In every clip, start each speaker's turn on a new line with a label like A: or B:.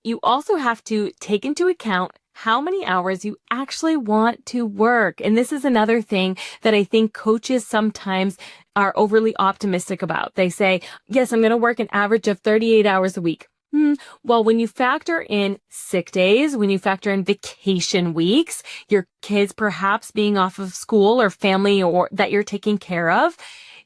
A: you also have to take into account how many hours you actually want to work. And this is another thing that I think coaches sometimes are overly optimistic about. They say, yes, I'm going to work an average of 38 hours a week. Well, when you factor in sick days, when you factor in vacation weeks, your kids perhaps being off of school or family or that you're taking care of,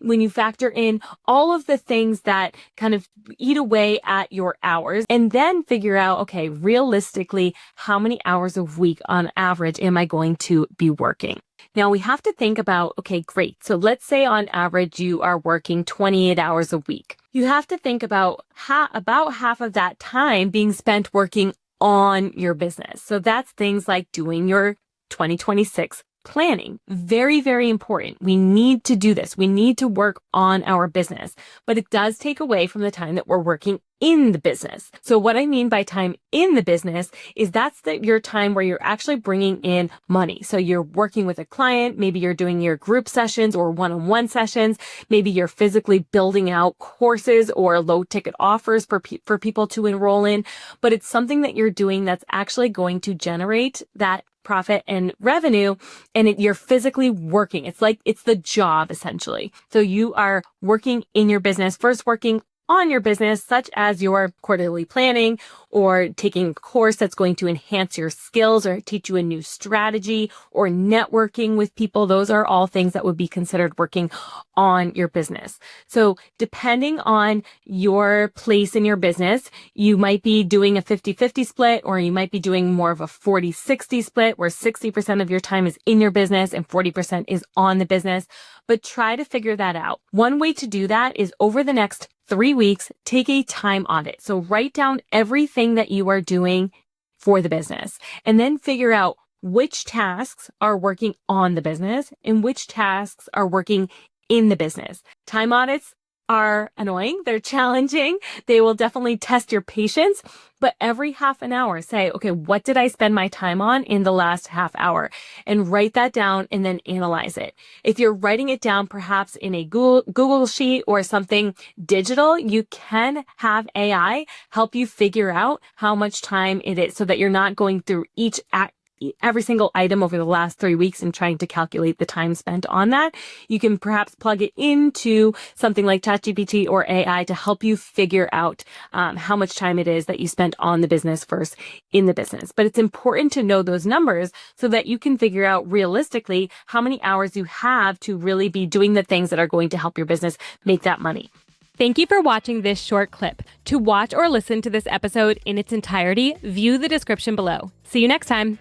A: when you factor in all of the things that kind of eat away at your hours and then figure out, okay, realistically, how many hours a week on average am I going to be working? Now we have to think about, okay, great. So let's say on average you are working 28 hours a week. You have to think about half of that time being spent working on your business. So that's things like doing your 2026 planning. Very, very important. We need to do this. We need to work on our business, but it does take away from the time that we're working in the business. So what I mean by time in the business is that's your time where you're actually bringing in money. So you're working with a client. Maybe you're doing your group sessions or one-on-one sessions. Maybe you're physically building out courses or low ticket offers for people to enroll in, but it's something that you're doing that's actually going to generate that profit and revenue, and you're physically working. It's the job essentially. So you are working in your business, first working on your business, such as your quarterly planning or taking a course that's going to enhance your skills or teach you a new strategy or networking with people. Those are all things that would be considered working on your business. So depending on your place in your business, you might be doing a 50-50 split, or you might be doing more of a 40-60 split where 60% of your time is in your business and 40% is on the business. But try to figure that out. One way to do that is over the next 3 weeks, take a time audit. So write down everything that you are doing for the business and then figure out which tasks are working on the business and which tasks are working in the business. Time audits are annoying. They're challenging. They will definitely test your patience, but every half an hour say, okay, what did I spend my time on in the last half hour? And write that down and then analyze it. If you're writing it down, perhaps in a Google sheet or something digital, you can have AI help you figure out how much time it is so that you're not going through every single item over the last 3 weeks and trying to calculate the time spent on that. You can perhaps plug it into something like ChatGPT or AI to help you figure out how much time it is that you spent on the business versus in the business. But it's important to know those numbers so that you can figure out realistically how many hours you have to really be doing the things that are going to help your business make that money. Thank you for watching this short clip. To watch or listen to this episode in its entirety, view the description below. See you next time.